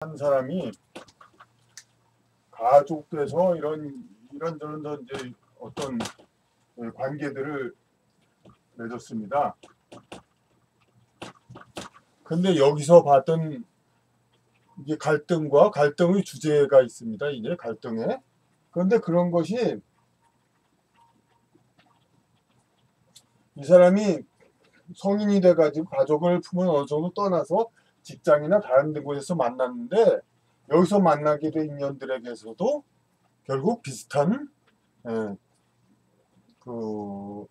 한 사람이 가족돼서 이런저런 이제 어떤 관계들을 맺었습니다. 근데 여기서 봤던 이게 갈등과 갈등의 주제가 있습니다. 이제 갈등에. 그런데 그런 것이 이 사람이 성인이 돼가지고 가족을 품은 어느 정도 떠나서 직장이나 다른 곳에서 만났는데 여기서 만나게 된 인연들에게서도 결국 비슷한 그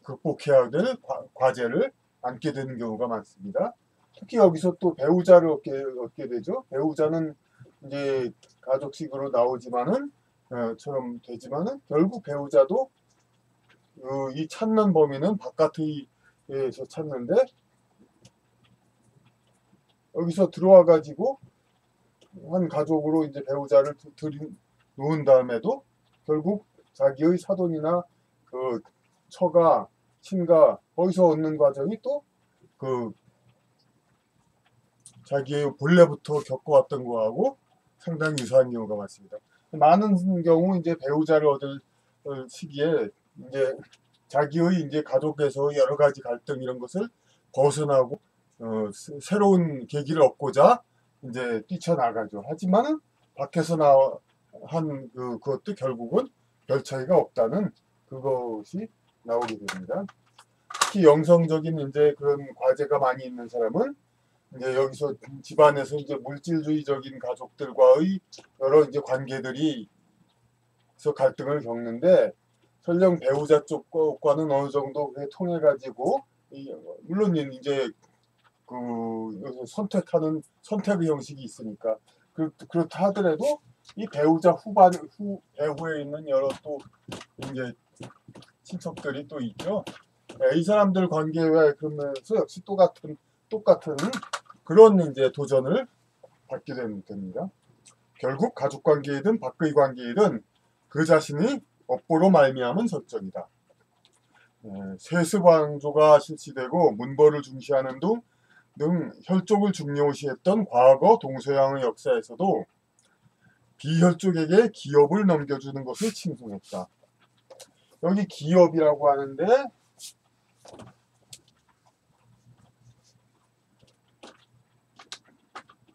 극복해야 될 과제를 안게 되는 경우가 많습니다. 특히 여기서 또 배우자를 얻게 되죠. 배우자는 이제 가족식으로 나오지만은 처럼 되지만은 결국 배우자도 이 찾는 범위는 바깥에서 찾는데 여기서 들어와 가지고 한 가족으로 이제 배우자를 놓은 다음에도 결국 자기의 사돈이나 그 처가 친가 거기서 얻는 과정이 또 그 자기의 본래부터 겪어왔던 거하고 상당히 유사한 경우가 많습니다. 많은 경우 이제 배우자를 얻을 시기에 이제 자기의 이제 가족에서 여러 가지 갈등 이런 것을 벗어나고 새로운 계기를 얻고자 이제 뛰쳐나가죠. 하지만은 밖에서 한 그것도 결국은 별 차이가 없다는 그것이 나오게 됩니다. 특히 영성적인 이제 그런 과제가 많이 있는 사람은 이제 여기서 집안에서 이제 물질주의적인 가족들과의 여러 이제 관계들이 서 갈등을 겪는데 설령 배우자 쪽과는 어느 정도 통해 가지고 물론 이제 그 선택의 형식이 있으니까 그렇다 하더라도 이 배우자 배후에 있는 여러 또 이제 친척들이 또 있죠. 이 사람들 관계에 그러면서 역시 똑같은 그런 이제 도전을 받게 됩니다. 결국 가족 관계이든 밖의 관계이든 그 자신이 업보로 말미암은 설정이다. 세습왕조가 실시되고 문벌을 중시하는 등 혈족을 중요시했던 과거 동서양의 역사에서도 비혈족에게 기업을 넘겨주는 것을 칭송했다. 여기 기업이라고 하는데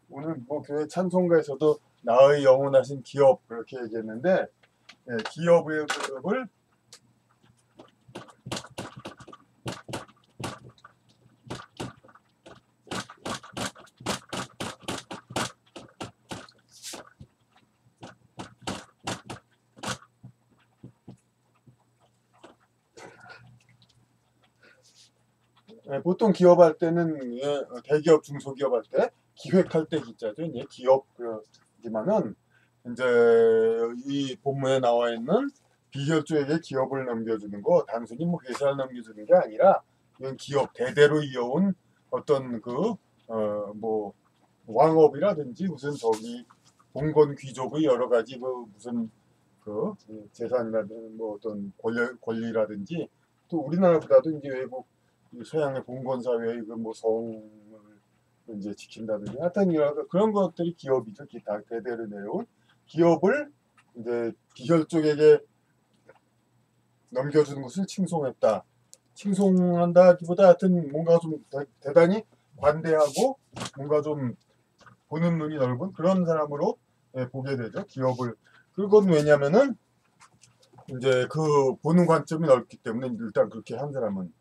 오늘 뭐 교회 찬송가에서도 나의 영원하신 기업 그렇게 얘기했는데 기업을 보통 기업할 때는 대기업 중소기업 할 때 기획할 때 기자죠. 이제 기업 그러지만은 이제 이 본문에 나와 있는 비혈족에게 기업을 넘겨주는 거 단순히 뭐 회사를 넘겨주는 게 아니라 이건 기업 대대로 이어온 어떤 뭐 왕업이라든지 무슨 저기 봉건 귀족의 여러 가지 무슨 재산이라든지 뭐 어떤 권리라든지 또 우리나라보다도 이제 외국 서양의 봉건 사회의 뭐 성을 이제 지킨다든지 하여튼 그런 것들이 기업이죠. 다 대대로 내려온 기업을 이제 비혈족에게 넘겨주는 것을 칭송했다. 칭송한다기보다 하여튼 뭔가 좀 대단히 관대하고 뭔가 좀 보는 눈이 넓은 그런 사람으로 보게 되죠. 기업을. 그건 왜냐면은 이제 그 보는 관점이 넓기 때문에 일단 그렇게 한 사람은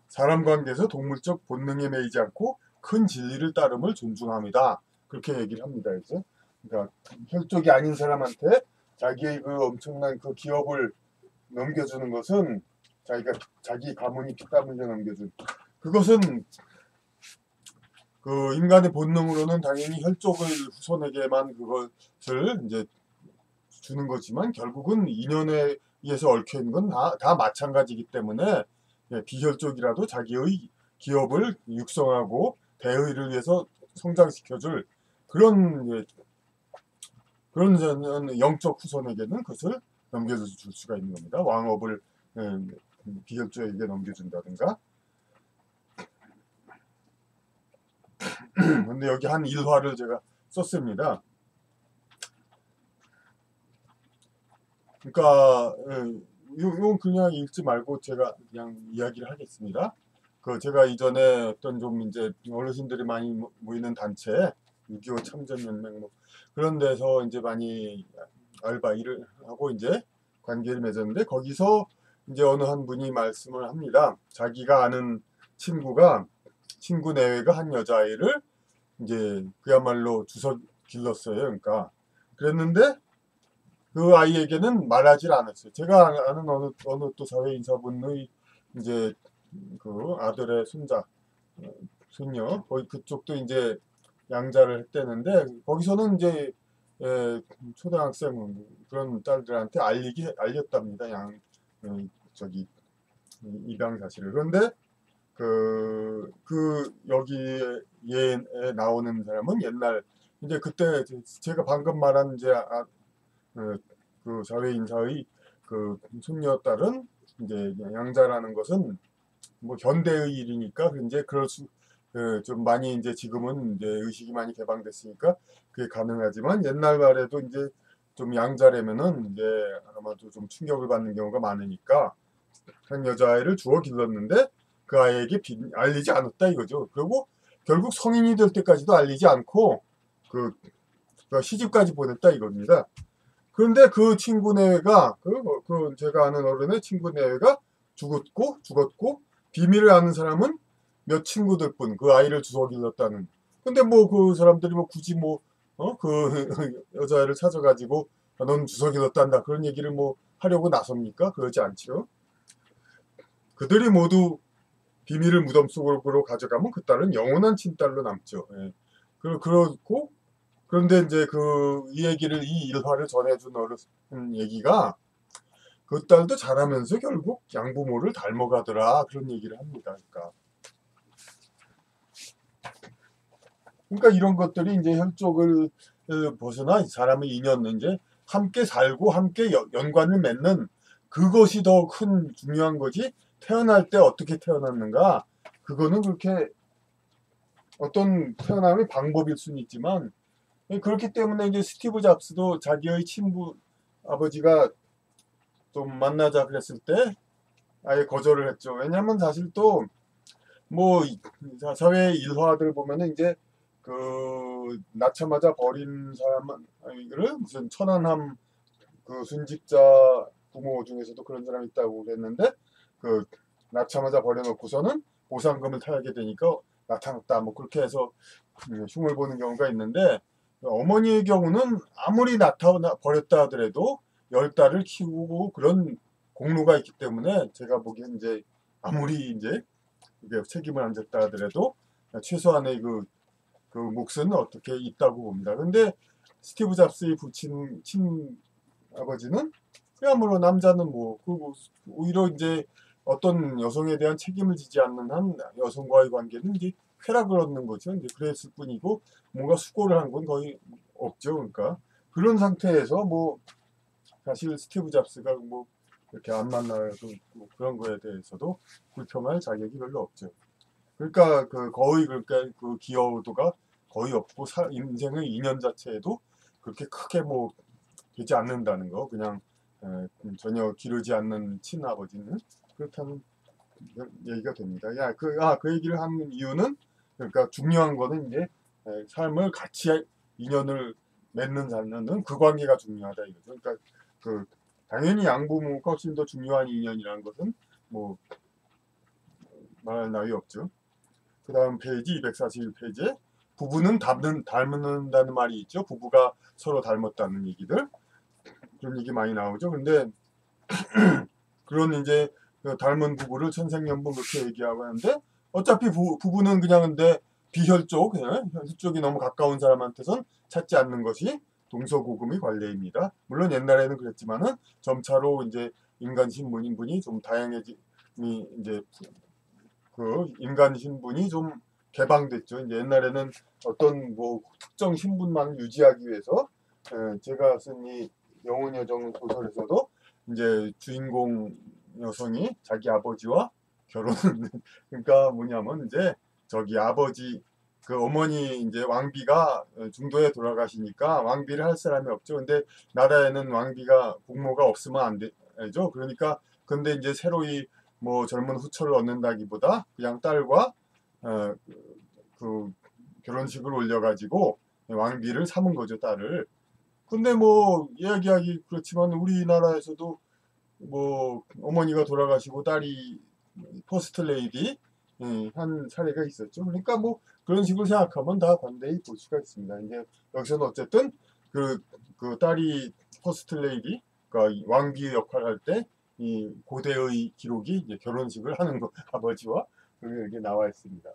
사람 관계에서 동물적 본능에 매이지 않고 큰 진리를 따름을 존중합니다. 그렇게 얘기를 합니다. 이제 그러니까 혈족이 아닌 사람한테 자기의 그 엄청난 그 기업을 넘겨주는 것은 자기 가문이 피땀 흘려 넘겨준 그것은 그 인간의 본능으로는 당연히 혈족의 후손에게만 그것을 이제 주는 거지만 결국은 인연에 의해서 얽혀 있는 건 다 마찬가지이기 때문에 비혈족이라도 자기의 기업을 육성하고 대의를 위해서 성장시켜줄 그런 영적 후손에게는 그것을 넘겨줄 수가 있는 겁니다. 왕업을 비혈족에게 넘겨준다든가. 근데 여기 한 일화를 제가 썼습니다. 그러니까 요 그냥 읽지 말고 제가 그냥 이야기를 하겠습니다. 그 제가 이전에 어떤 좀 이제 어르신들이 많이 모이는 단체 6.25 참전연맹 뭐 그런 데서 이제 많이 알바 일을 하고 이제 관계를 맺었는데 거기서 이제 어느 한 분이 말씀을 합니다. 자기가 아는 친구 내외가 한 여자아이를 이제 그야말로 주워 길렀어요. 그러니까 그랬는데 그 아이에게는 말하지 않았어요. 제가 아는 어느 또 사회 인사분의 이제 그 아들의 손자, 손녀, 거기 그쪽도 이제 양자를 했대는데 거기서는 이제 초등학생 그런 딸들한테 알렸답니다. 저기 입양 사실을. 그런데 여기에 나오는 사람은 옛날 이제 그때 제가 방금 말한 이제 그 사회 인사의 그 손녀딸은 이제 양자라는 것은 뭐 현대의 일이니까 이제 좀 많이 이제 지금은 이제 의식이 많이 개방됐으니까 그게 가능하지만 옛날 말에도 이제 좀 양자라면은 이제 아마도 좀 충격을 받는 경우가 많으니까 한 여자아이를 주워 길렀는데 그 아이에게 알리지 않았다 이거죠. 그리고 결국 성인이 될 때까지도 알리지 않고 그 시집까지 보냈다 이겁니다. 그런데 그 친구 내외가 제가 아는 어른의 친구 내외가 죽었고 비밀을 아는 사람은 몇 친구들 뿐 그 아이를 주워 길렀다는. 근데 뭐 그 사람들이 뭐 굳이 그 여자애를 찾아가지고 넌 주워 길렀단다 그런 얘기를 뭐 하려고 나섭니까? 그러지 않죠. 그들이 모두 비밀을 무덤 속으로 가져가면 그 딸은 영원한 친딸로 남죠. 예. 그렇고 그런데 이제 이 얘기를 이 일화를 전해준 어른 얘기가 그 딸도 자라면서 결국 양부모를 닮아가더라 그런 얘기를 합니다. 그러니까 이런 것들이 이제 혈족을 벗어나 사람의 인연 이제 함께 살고 함께 연관을 맺는 그것이 더 큰 중요한 거지. 태어날 때 어떻게 태어났는가 그거는 그렇게 어떤 태어남의 방법일 수는 있지만 그렇기 때문에 이제 스티브 잡스도 자기의 친부 아버지가 좀 만나자 그랬을 때 아예 거절을 했죠. 왜냐면 사실 또 뭐 사회 일화들 보면은 이제 낳자마자 버린 사람을 무슨 천안함 그 순직자 부모 중에서도 그런 사람이 있다고 그랬는데 그 낳자마자 버려놓고서는 보상금을 타게 되니까 나타났다 뭐 그렇게 해서 흉을 보는 경우가 있는데 어머니의 경우는 아무리 버렸다 하더라도 10달을 키우고 그런 공로가 있기 때문에 제가 보기엔 이제 아무리 이제 이게 책임을 안 졌다 하더라도 최소한의 그 몫은 어떻게 있다고 봅니다. 근데 스티브 잡스의 친아버지는 그야말로 남자는 뭐 그리고 오히려 이제 어떤 여성에 대한 책임을 지지 않는 한 여성과의 관계는 이제 쾌락을 얻는 거죠. 이제 그랬을 뿐이고 뭔가 수고를 한 건 거의 없죠. 그러니까 그런 상태에서 뭐 사실 스티브 잡스가 뭐 이렇게 안 만나도 뭐 그런 거에 대해서도 불평할 자격이 별로 없죠. 그러니까 그러니까 그 기여도가 거의 없고 인생의 인연 자체에도 그렇게 크게 뭐 되지 않는다는 거 그냥 전혀 기르지 않는 친아버지는 그렇다는 얘기가 됩니다. 그 얘기를 하는 이유는 그러니까 중요한 거는 이제 삶을 같이 인연을 맺는 자는 그 관계가 중요하다 이거죠. 그러니까 당연히 양부모가 훨씬 더 중요한 인연이라는 것은 뭐 말할 나위 없죠. 그 다음 페이지 241페이지에 부부는 닮는다는 말이 있죠. 부부가 서로 닮았다는 얘기들 그런 얘기 많이 나오죠. 근데 그런 이제 닮은 부부를 천생연분 그렇게 얘기하고 하는데 어차피 부부는 그냥 근데 비혈족, 혈족이 너무 가까운 사람한테선 찾지 않는 것이 동서고금의 관례입니다. 물론 옛날에는 그랬지만은 점차로 이제 인간 신분이 좀 다양해지 이제 인간 신분이 좀 개방됐죠. 이제 옛날에는 어떤 뭐 특정 신분만 유지하기 위해서 제가 쓴 이 영혼 여정 소설에서도 이제 주인공 여성이 자기 아버지와 결혼 그러니까 뭐냐면 이제 저기 아버지 그 어머니 이제 왕비가 중도에 돌아가시니까 왕비를 할 사람이 없죠. 근데 나라에는 왕비가 국모가 없으면 안 되죠. 그러니까 근데 이제 새로이 뭐 젊은 후처를 얻는다기보다 그냥 딸과 어, 그 결혼식을 올려가지고 왕비를 삼은 거죠, 딸을. 근데 뭐 이야기하기 그렇지만 우리나라에서도 뭐 어머니가 돌아가시고 딸이 퍼스트 레이디 한 사례가 있었죠. 그러니까 뭐 그런 식으로 생각하면 다 관대히 볼 수가 있습니다. 이제 여기서는 어쨌든 그 딸이 퍼스트 레이디, 그러니까 왕비 역할을 할 때 이 고대의 기록이 이제 결혼식을 하는 거 아버지와 그게 여기 나와 있습니다.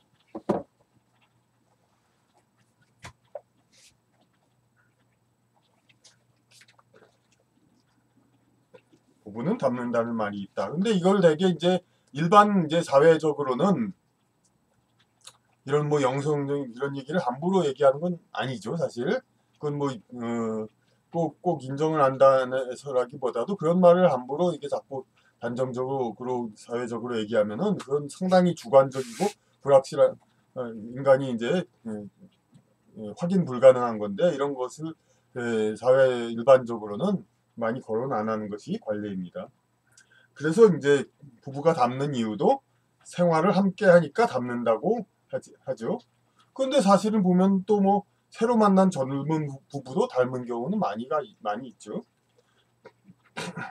부부는 닮는다는 말이 있다. 근데 이걸 되게 이제 일반 이제 사회적으로는 이런 뭐 영성적인 이런 얘기를 함부로 얘기하는 건 아니죠, 사실. 그건 뭐, 꼭 인정을 한다서라기보다도 그런 말을 함부로 이게 자꾸 단정적으로 사회적으로 얘기하면은 그건 상당히 주관적이고 불확실한 인간이 이제 확인 불가능한 건데 이런 것을 사회 일반적으로는 많이 거론 안 하는 것이 관례입니다. 그래서 이제 부부가 닮는 이유도 생활을 함께 하니까 닮는다고 하죠. 근데 사실은 보면 또 뭐 새로 만난 젊은 부부도 닮은 경우는 많이 있죠.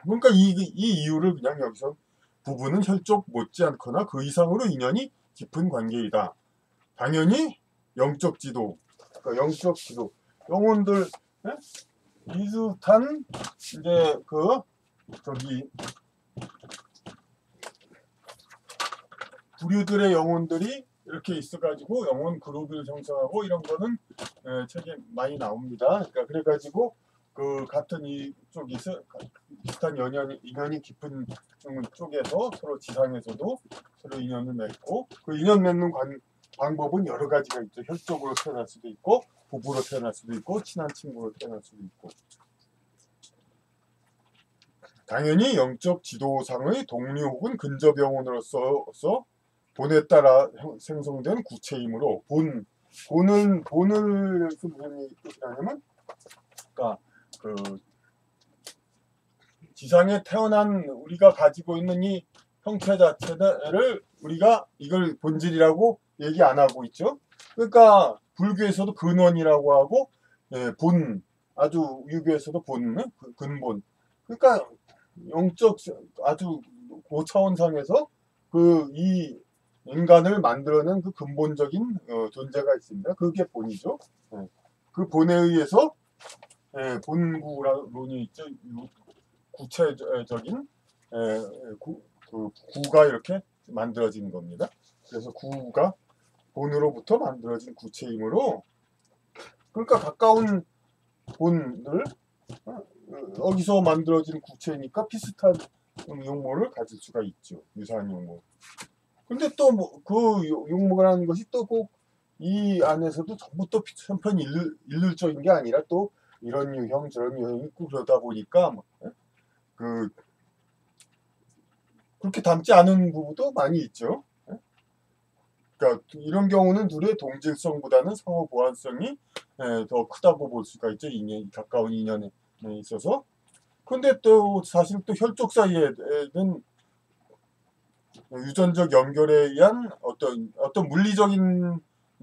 그러니까 이 이유를 그냥 여기서 부부는 혈족 못지않거나 그 이상으로 인연이 깊은 관계이다. 당연히 영적 지도, 그러니까 영적 지도, 영혼들 비슷한 이제 저기 부류들의 영혼들이 이렇게 있어가지고 영혼 그룹을 형성하고 이런 거는 책에 많이 나옵니다. 그러니까 그래가지고 그 같은 이쪽에서 비슷한 인연이 깊은 쪽에서 서로 지상에서도 서로 인연을 맺고 그 인연 맺는 방법은 여러 가지가 있죠. 혈족으로 태어날 수도 있고 부부로 태어날 수도 있고 친한 친구로 태어날 수도 있고 당연히 영적 지도상의 동료 혹은 근접 영혼으로서 본에 따라 생성된 구체이므로 본을 무슨 뜻이냐면 그러니까 그 지상에 태어난 우리가 가지고 있는 이 형체 자체를 우리가 이걸 본질이라고 얘기 안 하고 있죠. 그러니까 불교에서도 근원이라고 하고 아주 유교에서도 근본. 그러니까 영적 아주 고차원상에서 이 인간을 만들어낸 그 근본적인 존재가 있습니다. 그게 본이죠. 그 본에 의해서 본구론이 있죠. 구체적인 그 구가 이렇게 만들어진 겁니다. 그래서 구가 본으로부터 만들어진 구체이므로 그러니까 가까운 본을 여기서 만들어진 구체니까 비슷한 용모를 가질 수가 있죠. 유사한 용모. 근데 또 뭐 그 용모라는 것이 또 꼭 이 안에서도 전부 또 편편히 일률적인 게 아니라 또 이런 유형 저런 유형이 있고 그러다 보니까 그 그렇게 닮지 않은 부부도 많이 있죠. 그러니까 이런 경우는 둘의 동질성보다는 상호 보완성이 더 크다고 볼 수가 있죠. 가까운 인연에 있어서. 근데 또 사실 또 혈족 사이에는 유전적 연결에 의한 어떤 물리적인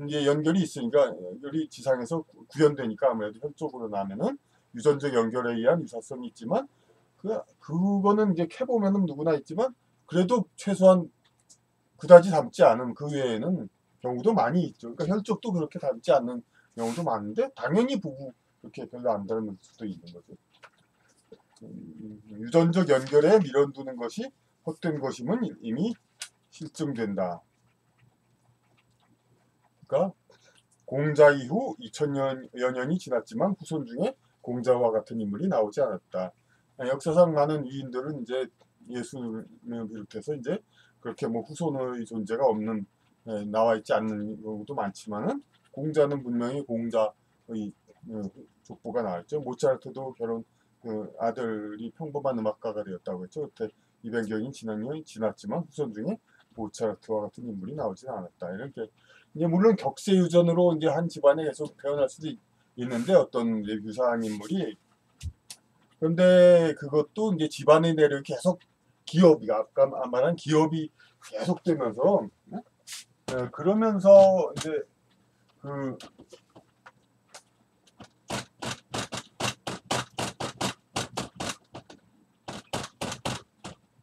이제 연결이 있으니까 연결이 지상에서 구현되니까 아무래도 혈족으로 나면은 유전적 연결에 의한 유사성이 있지만 그거는 이제 캐보면은 누구나 있지만 그래도 최소한 그다지 닮지 않은 그 외에는 경우도 많이 있죠. 그러니까 혈족도 그렇게 닮지 않는 경우도 많은데 당연히 부부 그렇게 별로 안 닮을 수도 있는 거죠. 유전적 연결에 밀어두는 것이 헛된 것임은 이미 실증된다. 그러니까 공자 이후 2000여 년이 지났지만 후손 중에 공자와 같은 인물이 나오지 않았다. 역사상 많은 위인들은 이제 예수를 비롯해서 이제 그렇게 뭐 후손의 존재가 없는 나와 있지 않는 경우도 많지만은 공자는 분명히 공자의 족보가 나왔죠. 모차르트도 아들이 평범한 음악가가 되었다고 했죠. 그때 200여년 지났지만 후손 중에 모차르트와 같은 인물이 나오지 않았다. 이렇게 이제 물론 격세유전으로 이제 한 집안에 계속 태어날 수도 있는데 어떤 이제 유사한 인물이 그런데 그것도 이제 집안의 내력이 계속 기업이 아까 말한 기업이 계속되면서 그러면서 이제 그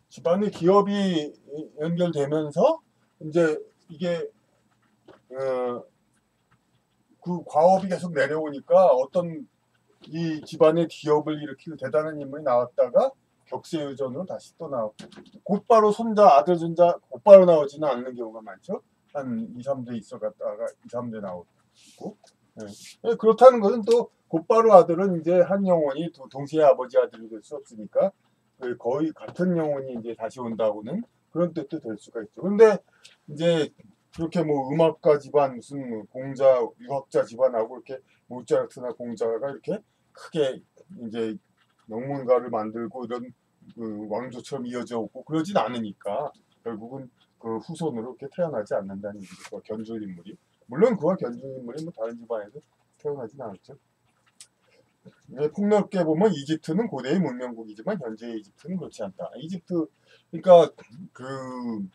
집안의 기업이 연결되면서 이제 이게 그 과업이 계속 내려오니까 어떤 이 집안의 기업을 일으킬 대단한 인물이 나왔다가 격세유전으로 다시 또 나오고 곧바로 손자 아들 손자 곧바로 나오지는 않는 경우가 많죠. 한 2, 3대 있어 갔다가 2, 3대 나오고 그렇다는 것은 또 곧바로 아들은 이제 한 영혼이 동시에 아버지 아들이 될 수 없으니까 거의 같은 영혼이 이제 다시 온다고는 그런 뜻도 될 수가 있죠. 근데 이제 그렇게 뭐 음악가 집안 무슨 뭐 공자 유학자 집안하고 이렇게 모차르트나 공자가 이렇게 크게 이제 명문가를 만들고 이런 그 왕조처럼 이어져 오고 그러진 않으니까 결국은 그 후손으로 이렇게 태어나지 않는다는 얘기죠. 견줄 인물이 물론 그와 견줄 인물이 뭐 다른 집안에도 태어나진 않았죠. 폭넓게 보면 이집트는 고대의 문명국이지만 현재의 이집트는 그렇지 않다. 이집트 그러니까 그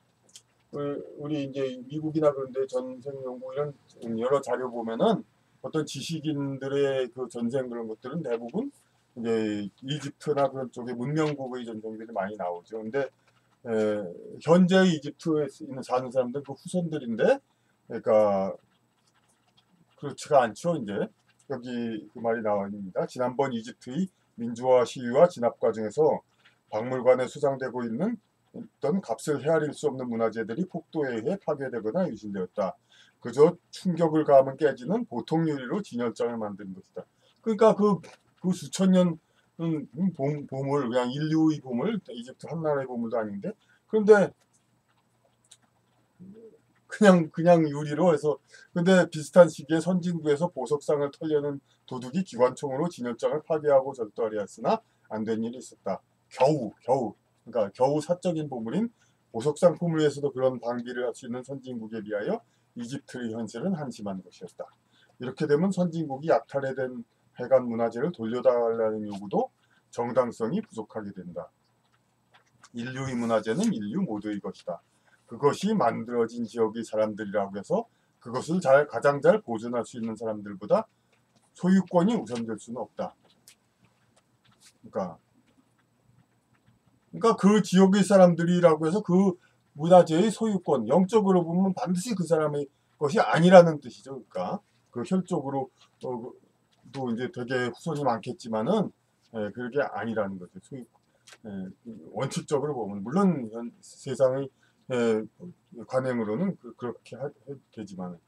우리 이제 미국이나 그런데 전생 연구 이런 여러 자료 보면은 어떤 지식인들의 그 전생 그런 것들은 대부분 이제 이집트나 그런 쪽의 문명국의 전생들이 많이 나오죠. 근데 현재 이집트에 있는 사는 사람들 그 후손들인데 그러니까 그렇지가 않죠. 이제 여기 그 말이 나옵니다. 지난번 이집트의 민주화 시위와 진압 과정에서 박물관에 수장되고 있는 어떤 값을 헤아릴 수 없는 문화재들이 폭도에 의해 파괴되거나 유실되었다. 그저 충격을 가하면 깨지는 보통 유리로 진열장을 만든 것이다. 그러니까 그 수천 년 보물, 그냥 인류의 보물, 이집트 한 나라의 보물도 아닌데, 그런데 그냥 유리로 해서, 근데 비슷한 시기에 선진국에서 보석상을 털려는 도둑이 기관총으로 진열장을 파괴하고 절도하려 했으나 안 된 일이 있었다. 겨우. 그러니까 겨우 사적인 보물인 보석 상품을 위해서도 그런 방비를 할 수 있는 선진국에 비하여 이집트의 현실은 한심한 것이었다. 이렇게 되면 선진국이 약탈해된 해간 문화재를 돌려달라는 요구도 정당성이 부족하게 된다. 인류의 문화재는 인류 모두의 것이다. 그것이 만들어진 지역의 사람들이라고 해서 그것을 가장 잘 보존할 수 있는 사람들보다 소유권이 우선될 수는 없다. 그러니까 그 지역의 사람들이라고 해서 그 문화재의 소유권, 영적으로 보면 반드시 그 사람의 것이 아니라는 뜻이죠. 그러니까 그 혈족으로 또 이제 되게 후손이 많겠지만은 그게 아니라는 거죠. 원칙적으로 보면 물론 세상의 관행으로는 그렇게 되지만,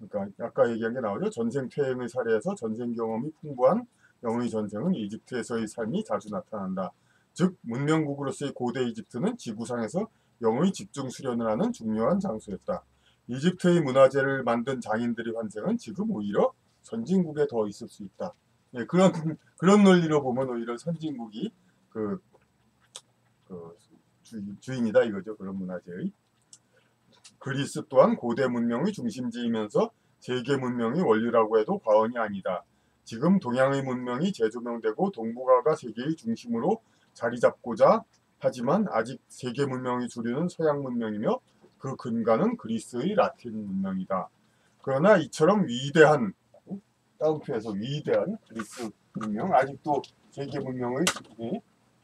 그러니까 아까 얘기한 게 나오죠. 전생 퇴행의 사례에서 전생 경험이 풍부한 영의 전생은 이집트에서의 삶이 자주 나타난다. 즉 문명국으로서의 고대 이집트는 지구상에서 영의 집중 수련을 하는 중요한 장소였다. 이집트의 문화재를 만든 장인들의 환생은 지금 오히려 선진국에 더 있을 수 있다. 그런 논리로 보면 오히려 선진국이 그 주인이다 이거죠. 그런 문화재의. 그리스 또한 고대 문명의 중심지이면서 세계 문명의 원류라고 해도 과언이 아니다. 지금 동양의 문명이 재조명되고 동북아가 세계의 중심으로 자리 잡고자 하지만 아직 세계 문명이 주류는 서양 문명이며 그 근간은 그리스의 라틴 문명이다. 그러나 이처럼 위대한 따옴표에서 위대한 그리스 문명, 아직도 세계 문명의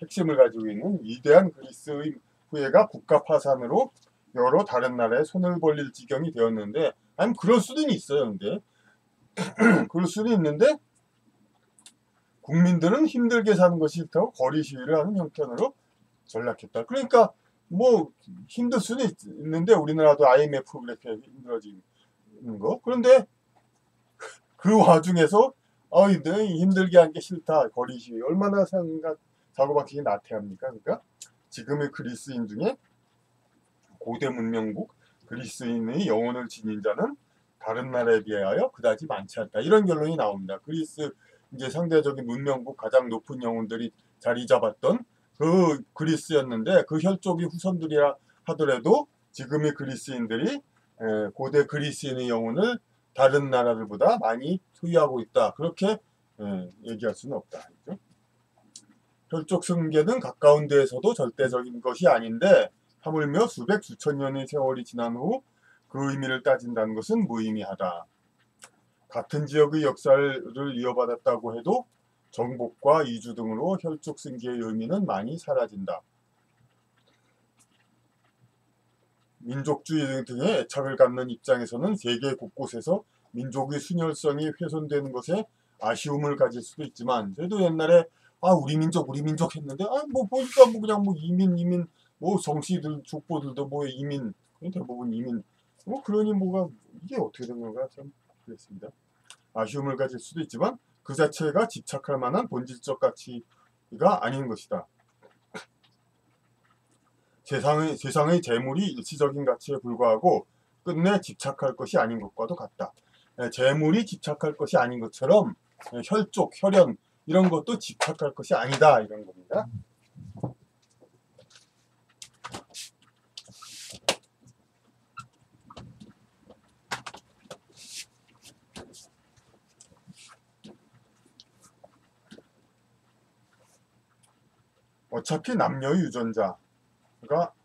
핵심을 가지고 있는 위대한 그리스의 후예가 국가 파산으로 여러 다른 나라에 손을 벌릴 지경이 되었는데, 아니 그럴 수는 있어요. 근데 그럴 수는 있는데 국민들은 힘들게 사는 것이 싫다고 거리 시위를 하는 형편으로 전락했다. 그러니까 뭐 힘들 수는 있는데 우리나라도 IMF 그렇게 힘들어지는 거. 그런데 그 와중에서 힘들게 한 게 싫다. 거리 시위. 얼마나 사고방식이 나태합니까? 그러니까 지금의 그리스인 중에 고대 문명국 그리스인의 영혼을 지닌 자는 다른 나라에 비하여 그다지 많지 않다. 이런 결론이 나옵니다. 그리스 이제 상대적인 문명국 가장 높은 영혼들이 자리 잡았던 그리스였는데 그 혈족이 후손들이라 하더라도 지금의 그리스인들이 고대 그리스인의 영혼을 다른 나라들보다 많이 소유하고 있다. 그렇게 얘기할 수는 없다. 그죠? 혈족 승계는 가까운 데에서도 절대적인 것이 아닌데 하물며 수백 수천 년의 세월이 지난 후 그 의미를 따진다는 것은 무의미하다. 같은 지역의 역사를 이어받았다고 해도 정복과 이주 등으로 혈족 승계의 의미는 많이 사라진다. 민족주의 등에 애착을 갖는 입장에서는 세계 곳곳에서 민족의 순혈성이 훼손되는 것에 아쉬움을 가질 수도 있지만, 그래도 옛날에 우리 민족 했는데 뭐 보니까 뭐 그냥 뭐 이민 뭐 성씨들 족보들도 뭐 이민, 대부분 이민, 뭐 그러니 뭐가 이게 어떻게 된 건가 참 그랬습니다. 아쉬움을 가질 수도 있지만 그 자체가 집착할 만한 본질적 가치가 아닌 것이다. 세상의 재물이 일시적인 가치에 불과하고 끝내 집착할 것이 아닌 것과도 같다. 재물이 집착할 것이 아닌 것처럼 혈족, 혈연 이런 것도 집착할 것이 아니다 이런 겁니다. 어차피 남녀의 유전자가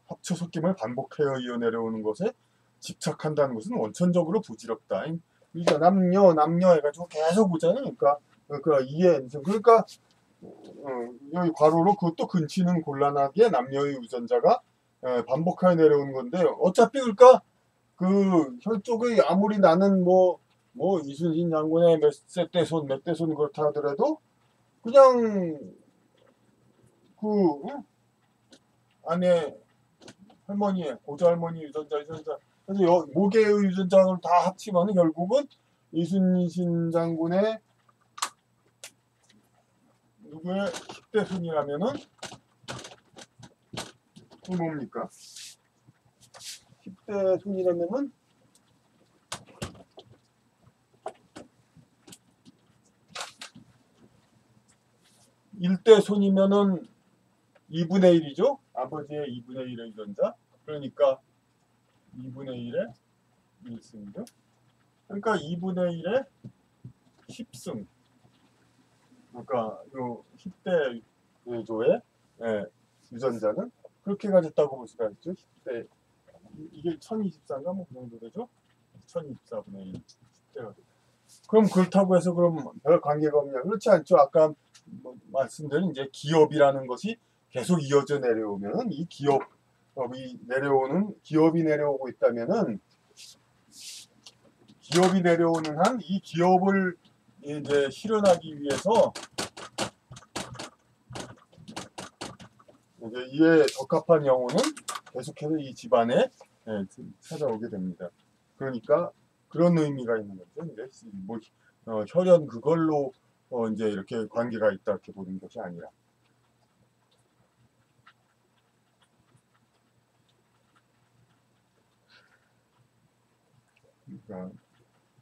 합쳐 섞임을 반복하여 이어 내려오는 것에 집착한다는 것은 원천적으로 부질없다. 그러니까 남녀 해가지고 계속 보잖아요. 그러니까 이해 그러니까 여기 괄호로 그것도 근치는 곤란하게 남녀의 유전자가 반복하여 내려오는 건데 어차피 그러니까 그 혈족의 아무리 나는 뭐 이순신 장군의 몇 대 손 그렇다 하더라도 그냥 그 안에 할머니 고조 할머니 유전자 그래서 모계의 유전자를 다 합치면 결국은 이순신 장군의 누구의 10대 손이라면은 그 뭡니까? 10대 손이라면은 1대 손이면은 2분의 1이죠? 아버지의 2분의 1의 유전자. 그러니까 2분의 1의 1승이죠. 그러니까 2분의 1의 10승. 그러니까 요 10대 조의 유전자는 그렇게 가졌다고 볼 수가 있죠. 10대 이게 1024인가 뭐 그 정도 되죠. 1024분의 1 10대가 그럼 그렇다고 해서 그럼 별 관계가 없냐? 그렇지 않죠. 아까 말씀드린 이제 기업이라는 것이 계속 이어져 내려오면 이 기업이 내려오고 있다면은 기업이 내려오는 한 이 기업을 이제 실현하기 위해서 이제 이에 적합한 영혼은 계속해서 이 집안에 찾아오게 됩니다. 그러니까 그런 의미가 있는 거죠. 이제 뭐 혈연 그걸로 이제 이렇게 관계가 있다 이렇게 보는 것이 아니라.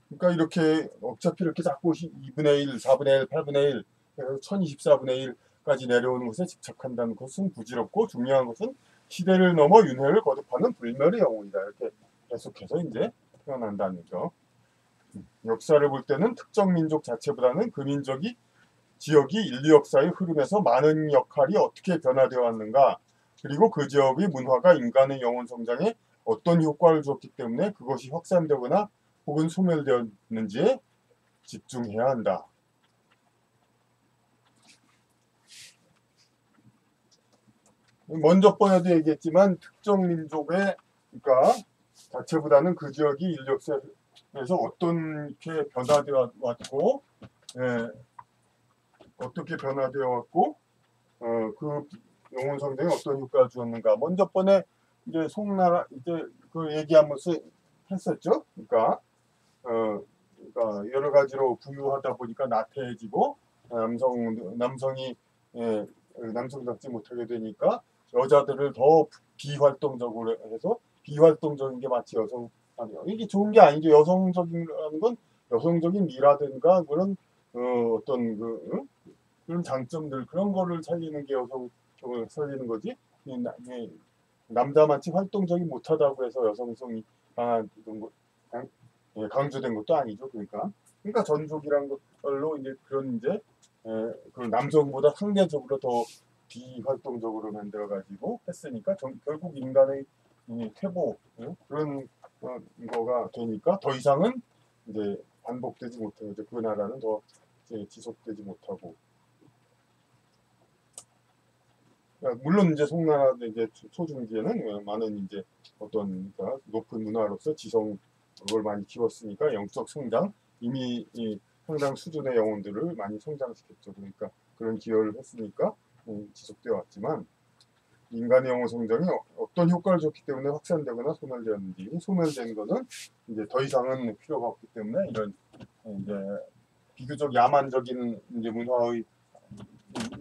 그러니까 이렇게 어차피 이렇게 자꾸 2분의 1, 4분의 1, 8분의 1, 1024분의 1까지 내려오는 것에 집착한다는 것은 부질없고 중요한 것은 시대를 넘어 윤회를 거듭하는 불멸의 영혼이다. 이렇게 계속해서 이제 표현한다는 거. 역사를 볼 때는 특정 민족 자체보다는 그 지역이 인류 역사의 흐름에서 많은 역할이 어떻게 변화되어 왔는가, 그리고 그 지역의 문화가 인간의 영혼 성장에 어떤 효과를 주었기 때문에 그것이 확산되거나 혹은 소멸되었는지에 집중해야 한다. 먼저 번에도 얘기했지만 특정 민족의 그러니까 자체보다는 그 지역이 인류 역사에서 어떻게 변화되어 왔고 어떻게 변화되어 왔고 그 영혼 성장에 어떤 효과를 주었는가. 먼저 번에 이제 송나라 이제 그 얘기 한번 했었죠. 그러니까 여러 가지로 부유하다 보니까 나태해지고 남성이 남성답지 못하게 되니까 여자들을 더 비활동적으로 해서 비활동적인 게 마치 여성 아니요 이게 좋은 게 아니죠. 여성적인라는 건 여성적인 미라든가 그런 어떤 그런 장점들 그런 거를 살리는 게 여성을 살리는 거지. 남자만치 활동적이 못하다고 해서 여성성이 강화된 것, 강조된 것도 아니죠. 그러니까 전족이란 걸로 이제 그런 이제 그 남성보다 상대적으로 더 비활동적으로 만들어 가지고 했으니까 결국 인간의 이 퇴보 그런 거가 되니까 더 이상은 이제 반복되지 못하고 이제 그 나라는 더 이제 지속되지 못하고 물론 이제 송나라도 이제 초중기에는 많은 이제 어떤 그러니까 높은 문화로서 지성을 많이 키웠으니까 영적 성장 이미 이 상당 수준의 영혼들을 많이 성장시켰죠. 그러니까 그런 기여를 했으니까 지속되어 왔지만 인간의 영혼 성장이 어떤 효과를 줬기 때문에 확산되거나 소멸되었는지 소멸된 거는 이제 더 이상은 필요가 없기 때문에 이런 이제 비교적 야만적인 이제 문화의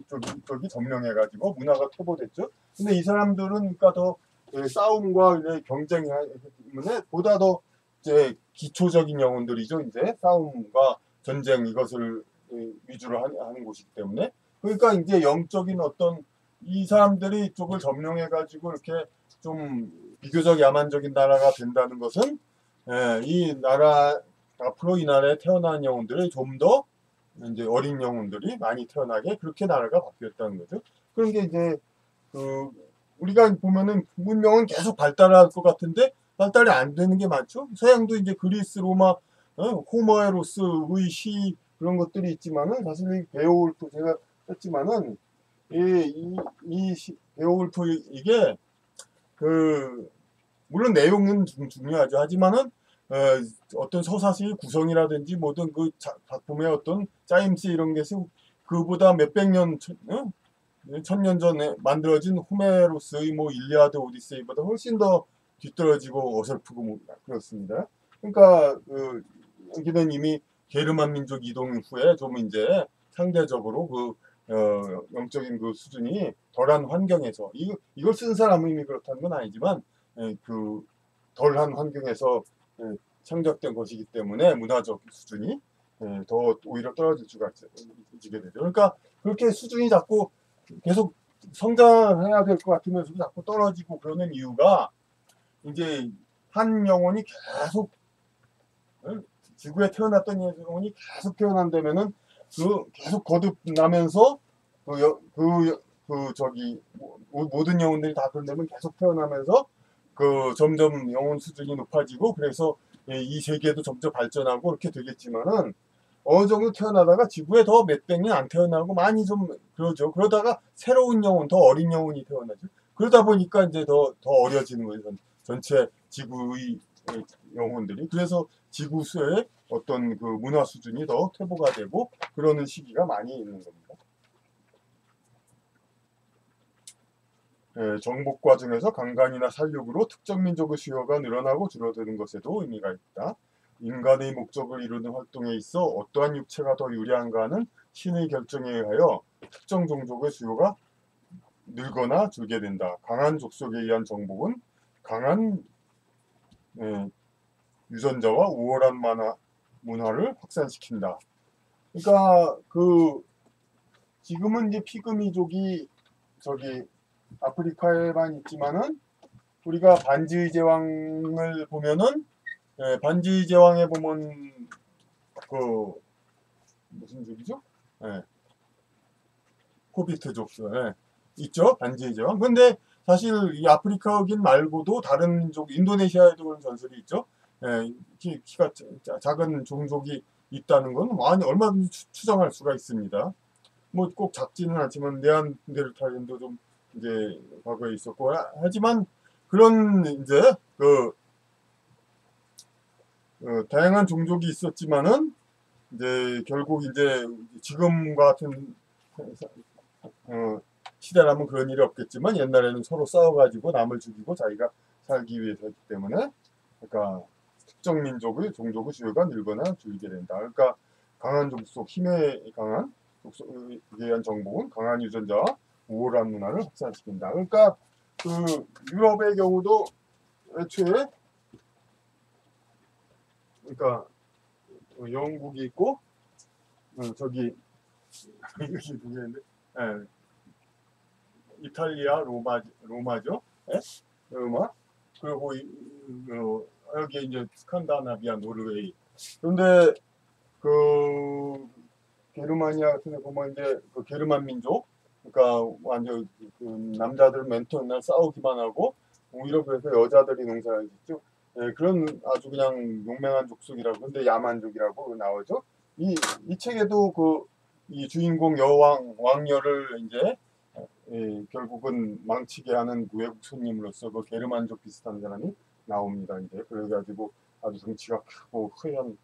이쪽이 점령해가지고 문화가 퇴보됐죠. 근데 이 사람들은 그러니까 더 싸움과 이제 경쟁이 하기 때문에 보다 더 이제 기초적인 영혼들이죠. 이제 싸움과 전쟁 이것을 위주로 하는 곳이기 때문에 그러니까 이제 영적인 어떤 이 사람들이 이쪽을 점령해가지고 이렇게 좀 비교적 야만적인 나라가 된다는 것은 이 나라 앞으로 이 나라에 태어난 영혼들이 좀더 이제 어린 영혼들이 많이 태어나게 그렇게 나라가 바뀌었다는 거죠. 그런 게 이제 그 우리가 보면은 문명은 계속 발달할 것 같은데 발달이 안 되는 게 많죠. 서양도 이제 그리스, 로마, 호머에로스의 시 그런 것들이 있지만은 사실 이 베오울프 제가 했지만은 베오울프 이게 그 물론 내용은 중요하죠. 하지만은 어떤 서사시 구성이라든지 모든 그 작품의 어떤 짜임새 이런 게 그보다 몇백 년, 천년 전에 만들어진 호메로스의 뭐 일리아드 오디세이보다 훨씬 더 뒤떨어지고 어설프고 뭐 그렇습니다. 그러니까 여기는 이미 게르만 민족 이동 후에 좀 이제 상대적으로 영적인 그 수준이 덜한 환경에서 이걸 쓴 사람은 이미 그렇다는 건 아니지만 그 덜한 환경에서 창작된 것이기 때문에 문화적 수준이 더 오히려 떨어지게 되죠. 그러니까 그렇게 수준이 자꾸 계속 성장해야 될 것 같으면서 자꾸 떨어지고 그러는 이유가 이제 한 영혼이 계속 지구에 태어났던 영혼이 계속 태어난다면은 계속 거듭나면서 저기 모든 영혼들이 다 그런다면 계속 태어나면서 점점 영혼 수준이 높아지고 그래서 이 세계도 점점 발전하고 그렇게 되겠지만은 어느 정도 태어나다가 지구에 더 몇백 년 안 태어나고 많이 좀 그러죠. 그러다가 새로운 영혼, 더 어린 영혼이 태어나죠. 그러다 보니까 이제 더 어려지는 거예요. 전체 지구의 영혼들이. 그래서 지구수의 어떤 그 문화 수준이 더 퇴보가 되고 그러는 시기가 많이 있는 겁니다. 정복 과정에서 강간이나 살육으로 특정 민족의 수요가 늘어나고 줄어드는 것에도 의미가 있다. 인간의 목적을 이루는 활동에 있어 어떠한 육체가 더 유리한가는 신의 결정에 의하여 특정 종족의 수요가 늘거나 줄게 된다. 강한 족속에 의한 정복은 강한 유전자와 우월한 문화를 확산시킨다. 그러니까 지금은 이제 피그미족이 저기 아프리카에만 있지만은 우리가 반지의 제왕을 보면은 반지의 제왕에 보면 무슨 족이죠? 호비트족 있죠 반지의 제왕. 근데 사실 이 아프리카인 말고도 다른 민족 인도네시아에도 그런 전설이 있죠. 키가 작은 종족이 있다는 건 얼마든지 추정할 수가 있습니다. 뭐 꼭 작지는 않지만 네안데르탈인도 좀 이제 과거에 있었고 하지만 그런 이제 다양한 종족이 있었지만은 이제 결국 이제 지금과 같은 시대라면 그런 일이 없겠지만 옛날에는 서로 싸워가지고 남을 죽이고 자기가 살기 위해서 했기 때문에 그러니까 특정 민족의 종족의 수요가 늘거나 줄게 된다. 그러니까 강한 족속, 힘에 강한 족속에 의한 정복은 강한 유전자와 우월한 문화를 확산시킨다. 그러니까 유럽의 경우도 애초에 그러니까 영국이 있고 저기 이것이 누구였는데 이탈리아 로마죠. 예? 로마 그리고 여기 이제 스칸다나비아, 노르웨이. 그런데 그 게르마니아 같은 데 보면 이제 그 게르만 민족, 그러니까 완전 그 남자들 맨날 싸우기만 하고 오히려 그래서 여자들이 농사를 짓죠. 예, 그런 아주 그냥 용맹한 족속이라고, 근데 야만족이라고 나오죠. 이 책에도 그 이 주인공 여왕 왕녀를 이제 결국은 망치게 하는 외국 손님으로서 그 게르만족 비슷한 사람이 나옵니다. 이제 그래가지고 아주 덩치가 크고 허연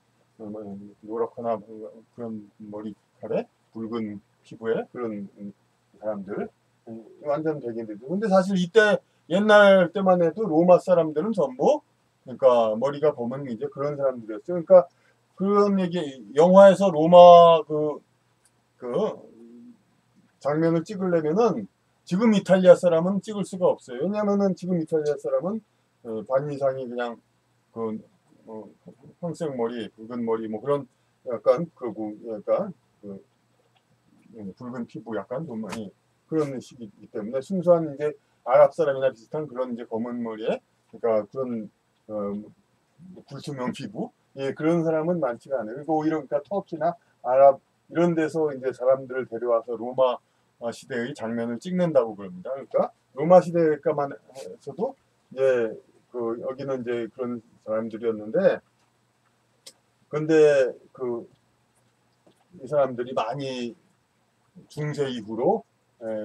노랗거나 그런 머리칼에 붉은 피부에 그런 사람들, 완전 백인들이죠. 근데 사실 이때 옛날 때만 해도 로마 사람들은 전부 그러니까 머리가 검은 이제 그런 사람들이었죠. 그러니까 그런 얘기 영화에서 로마 그 장면을 찍으려면은 지금 이탈리아 사람은 찍을 수가 없어요. 왜냐면은 지금 이탈리아 사람은 반 이상이 그냥 그 황색 머리, 붉은 머리 뭐 그런 약간 약간 그 붉은 피부 약간 좀 많이 그런 식이기 때문에 순수한 이제 아랍 사람이나 비슷한 그런 이제 검은 머리에 그러니까 그런 어, 불투명 피부 예 그런 사람은 많지가 않아요. 그리고 오히려 그러니까 터키나 아랍 이런 데서 이제 사람들을 데려와서 로마 시대의 장면을 찍는다고 그럽니다. 그러니까 로마 시대가만 해서도 이제 그 여기는 이제 그런 사람들이었는데 근데 그 이 사람들이 많이 중세 이후로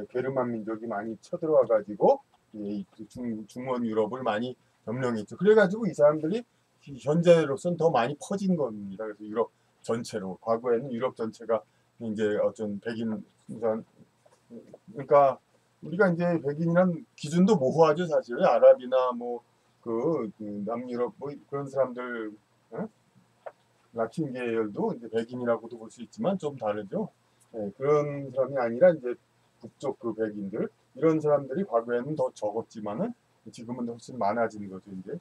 게르만 민족이 많이 쳐들어와 가지고 중원 유럽을 많이 점령했죠. 그래가지고 이 사람들이 현재로서는 더 많이 퍼진 겁니다. 그래서 유럽 전체로 과거에는 유럽 전체가 이제 어떤 백인 우선 그러니까 우리가 이제 백인이란 기준도 모호하죠 사실 아랍이나 뭐 그 남유럽 뭐 그런 사람들 라틴 계열도 이제 백인이라고도 볼 수 있지만 좀 다르죠. 그런 사람이 아니라 이제 북쪽 그 백인들 이런 사람들이 과거에는 더 적었지만은 지금은 훨씬 많아진 거죠 이제.